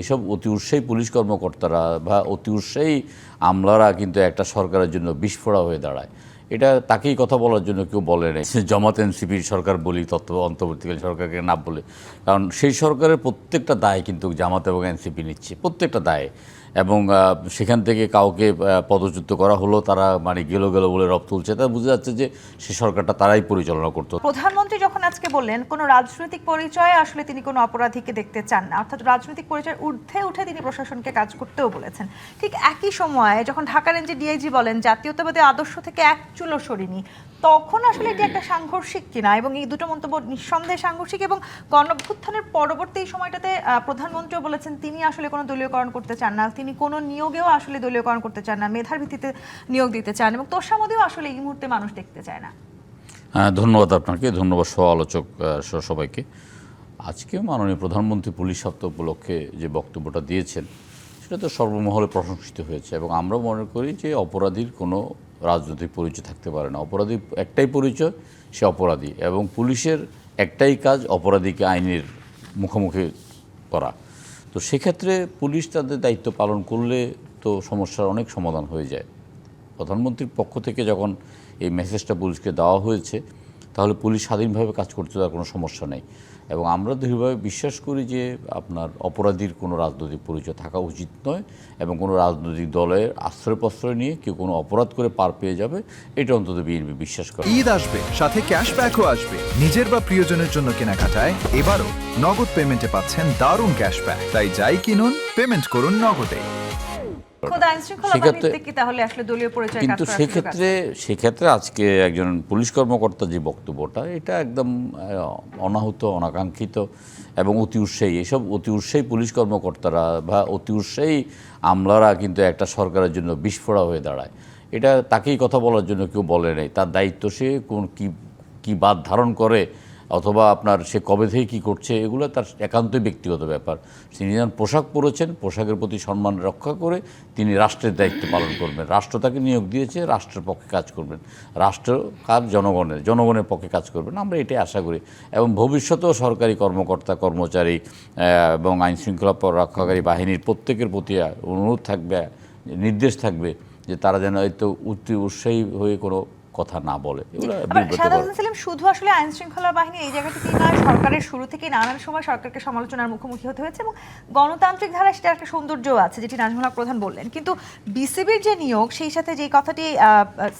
এসব অতি উৎসাহী পুলিশ কর্মকর্তারা বা অতি উৎসাহী আমলারা কিন্তু একটা সরকারের জন্য বিস্ফোরা হয়ে দাঁড়ায়। এটা তাকেই কথা বলার জন্য কেউ বলে নাই। জামাত এনসিপির সরকার বলি, অন্তর্বর্তীকালীন সরকারকে না বলে, কারণ সেই সরকারের প্রত্যেকটা দায় কিন্তু জামাত এবং এনসিপি নিচ্ছে, প্রত্যেকটা দায়। এবং সেখান থেকে কাউকে পদচ্যুত করা হলো, তারা মানে গেল বলে রব তুলছে, তা বোঝা যাচ্ছে যে সে সরকারটা তারাই পরিচালনা করতো। প্রধানমন্ত্রী যখন আজকে বললেন কোনো রাজনৈতিক পরিচয়ে আসলে তিনি কোনো অপরাধীকে দেখতে চান না, অর্থাৎ রাজনৈতিক পরিচয়ের ঊর্ধ্বে উঠে তিনি প্রশাসনকে কাজ করতেও বলেছেন, ঠিক একই সময়ে যখন ঢাকা রেঞ্জের ডিআইজি বলেন জাতীয়তাবাদী আদর্শ থেকে এক চুলো সরিনি, তখন আসলে এটি একটা সাংঘর্ষিক কিনা? এবং এই দুটো মন্তব্য নিঃসন্দেহে সাংঘর্ষিক। এবং গণঅভ্যুত্থানের পরবর্তী সময়টাতে প্রধানমন্ত্রীও বলেছেন তিনি আসলে কোনো দলীয়করণ করতে চান না, তিনি কোনো নিয়োগেও আসলে দলীয়করণ করতে চান না, মেধার ভিত্তিতে নিয়োগ দিতে চান, এবং তোষামোদেও আসলে এই মুহূর্তে মানুষ দেখতে চায় না। ধন্যবাদ আপনাকে, ধন্যবাদ সহ আলোচক সবাইকে। আজকে মাননীয় প্রধানমন্ত্রী পুলিশ সপ্তাহ উপলক্ষে যে বক্তব্যটা দিয়েছেন সেটা তো সর্বমহলে প্রশংসিত হয়েছে, এবং আমরা মনে করি যে অপরাধীর কোনো রাজনৈতিক পরিচয় থাকতে পারে না। অপরাধীর একটাই পরিচয়, সে অপরাধী, এবং পুলিশের একটাই কাজ অপরাধীকে আইনের মুখোমুখি করা। তো সেক্ষেত্রে পুলিশ তাদের দায়িত্ব পালন করলে তো সমস্যার অনেক সমাধান হয়ে যায়। প্রধানমন্ত্রীর পক্ষ থেকে যখন এই মেসেজটা পুলিশকে দেওয়া হয়েছে, তাহলে পুলিশ স্বাধীনভাবে কাজ করতে তার কোনো সমস্যা নেই। এবং আমরা দৃঢ়ভাবে বিশ্বাস করি যে আপনার অপরাধীর কোনো রাজনৈতিক পরিচয় থাকা উচিত নয়, এবং কোনো রাজনৈতিক দলের আশ্রয় প্রশ্রয় নিয়ে কেউ কোনো অপরাধ করে পার পেয়ে যাবে, এটা অন্তত বিএনপি বিশ্বাস করে। ঈদ আসবে, সাথে ক্যাশব্যাকও আসবে। নিজের বা প্রিয়জনের জন্য কেনাকাটায় এবারও নগদ পেমেন্টে পাচ্ছেন দারুণ ক্যাশব্যাক। তাই যাই কিনুন, পেমেন্ট করুন নগদে। কিন্তু সেক্ষেত্রে আজকে একজন পুলিশ কর্মকর্তা যে বক্তব্যটা, এটা একদম অনাহুত, অনাকাঙ্ক্ষিত এবং অতি উৎসাহী। এসব অতি উৎসাহী পুলিশ কর্মকর্তারা বা অতি উৎসাহী আমলারা কিন্তু একটা সরকারের জন্য বিস্ফোরা হয়ে দাঁড়ায়। এটা তাকেই কথা বলার জন্য কেউ বলে নাই। তার দায়িত্ব সে কোন কি বাদ ধারণ করে অথবা আপনার সে কবে থেকে কী করছে, এগুলো তার একান্তই ব্যক্তিগত ব্যাপার। তিনি যখন পোশাক পরেছেন, পোশাকের প্রতি সম্মান রক্ষা করে তিনি রাষ্ট্রের দায়িত্ব পালন করবেন। রাষ্ট্র তাকে নিয়োগ দিয়েছে, রাষ্ট্রের পক্ষে কাজ করবেন। রাষ্ট্র কার? জনগণের পক্ষে কাজ করবেন, আমরা এটাই আশা করি। এবং ভবিষ্যতেও সরকারি কর্মকর্তা, কর্মচারী এবং আইনশৃঙ্খলা রক্ষাকারী বাহিনীর প্রত্যেকের প্রতি অনুরোধ থাকবে, নির্দেশ থাকবে যে তারা যেন হয়তো উৎসাহী হয়ে কোনো কথা না বলে। শুধু আসলে আইন শৃঙ্খলা বাহিনী এই জায়গাটিতে না, সরকারের শুরু থেকে নানান সময় সরকারকে সমালোচনার মুখোমুখি হতে হয়েছে, এবং গণতান্ত্রিক ধারা সেটা একটা সৌন্দর্যও আছে, যেটি নাজমুল হক প্রধান বললেন। কিন্তু বিসিবির যে নিয়োগ, সেই সাথে যে কথাটি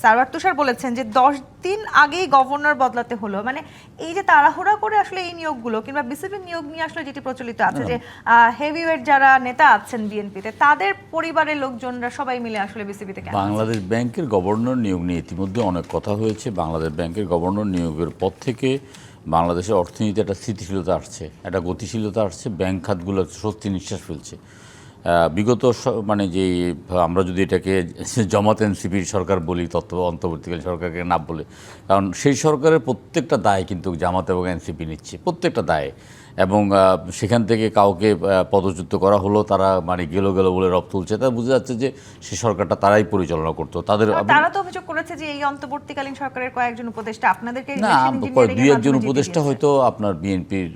সারওয়ার তুষার বলেছেন যে 10 দিন আগেই গভর্নর বদলাতে হলো, মানে এই যে তাড়াহুড়া করে আসলে এই নিয়োগগুলো, কিংবা বিসিবির নিয়োগ নিয়ে আসলে যেটি প্রচলিত আছে যে হেভিওয়েট যারা নেতা আছেন বিএনপিতে, তাদের পরিবারের লোকজনরা সবাই মিলে আসলে বিসিবিতে কেন? বাংলাদেশ ব্যাংকের গভর্নর নিয়োগ নিয়ে ইতিমধ্যে অনেক কথা হয়েছে। বাংলাদেশ ব্যাংকের গভর্নর নিয়োগের পর থেকে বাংলাদেশের অর্থনীতি একটা স্থিতিশীলতা আসছে, একটা গতিশীলতা আসছে, ব্যাংক খাতগুলো স্বস্তি নিঃশ্বাস ফেলছে। বিগত মানে যে আমরা যদি এটাকে জামাত এনসিপির সরকার বলি, অন্তর্বর্তীকালীন সরকারকে না বলে, কারণ সেই সরকারের প্রত্যেকটা দায় কিন্তু জামাত এবং এনসিপি নিচ্ছে, প্রত্যেকটা দায়। এবং সেখান থেকে কাউকে পদচ্যুত করা হলো, তারা মানে গেল বলে রব তুলছে, তা বোঝা যাচ্ছে যে সে সরকারটা তারাই পরিচালনা করতো। তারা তো অভিযোগ করেছে যে এই অন্তর্বর্তীকালীন সরকারের কয়েকজন উপদেষ্টা আপনাদেরকে না, দুই একজন উপদেষ্টা হয়তো আপনার বিএনপির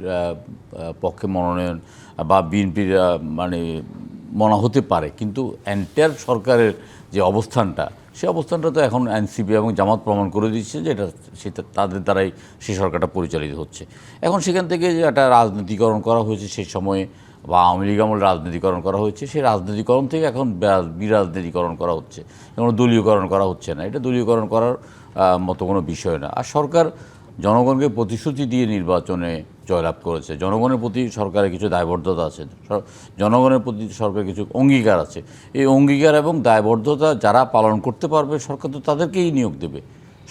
পক্ষে মনোনয়ন বা বিএনপির মানে মনে হতে পারে, কিন্তু এন্টায়ার সরকারের যে অবস্থানটা, সেই অবস্থানটা তো এখন এনসিপি এবং জামাত প্রমাণ করে দিচ্ছে যে সেটা তাদের দ্বারাই সেই সরকারটা পরিচালিত হচ্ছে। এখন সেখান থেকে যে একটা রাজনীতিকরণ করা হয়েছে সেই সময়ে, বা আওয়ামী লীগ আমল রাজনীতিকরণ করা হয়েছে, সেই রাজনীতিকরণ থেকে এখন বিরাজনীতিকরণ করা হচ্ছে, কোনো দলীয়করণ করা হচ্ছে না। এটা দলীয়করণ করার মতো কোনো বিষয় না। আর সরকার জনগণকে প্রতিশ্রুতি দিয়ে নির্বাচনে জয়লাভ করেছে। জনগণের প্রতি সরকারের কিছু দায়বদ্ধতা আছে, জনগণের প্রতি সরকারের কিছু অঙ্গীকার আছে। এই অঙ্গীকার এবং দায়বদ্ধতা যারা পালন করতে পারবে, সরকার তো তাদেরকেই নিয়োগ দেবে।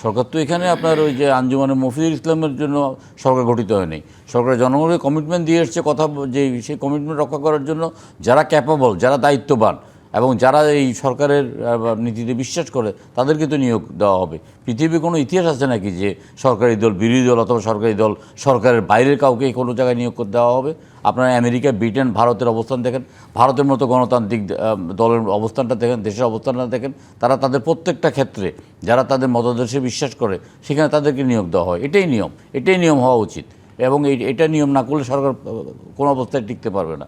সরকার তো এখানে আপনার ওই যে আঞ্জুমানে মফিজুল ইসলামের জন্য সরকার গঠিত হয়নি। সরকার জনগণকে কমিটমেন্ট দিয়ে এসছে, কথা যে সেই কমিটমেন্ট রক্ষা করার জন্য যারা ক্যাপাবল, যারা দায়িত্ববান এবং যারা এই সরকারের নীতিতে বিশ্বাস করে, তাদেরকে তো নিয়োগ দেওয়া হবে। পৃথিবীর কোনো ইতিহাস আছে নাকি যে সরকারি দল, বিরোধী দল অথবা সরকারি দল সরকারের বাইরের কাউকে কোনো জায়গায় নিয়োগ দেওয়া হবে? আপনারা আমেরিকা, ব্রিটেন, ভারতের অবস্থান দেখেন, ভারতের মতো গণতান্ত্রিক দলের অবস্থানটা দেখেন, দেশের অবস্থানটা দেখেন, তারা তাদের প্রত্যেকটা ক্ষেত্রে যারা তাদের মতাদর্শে বিশ্বাস করে সেখানে তাদেরকে নিয়োগ দেওয়া হয়। এটাই নিয়ম হওয়া উচিত, এবং এটা নিয়ম না করলে সরকার কোনো অবস্থায় টিকতে পারবে না।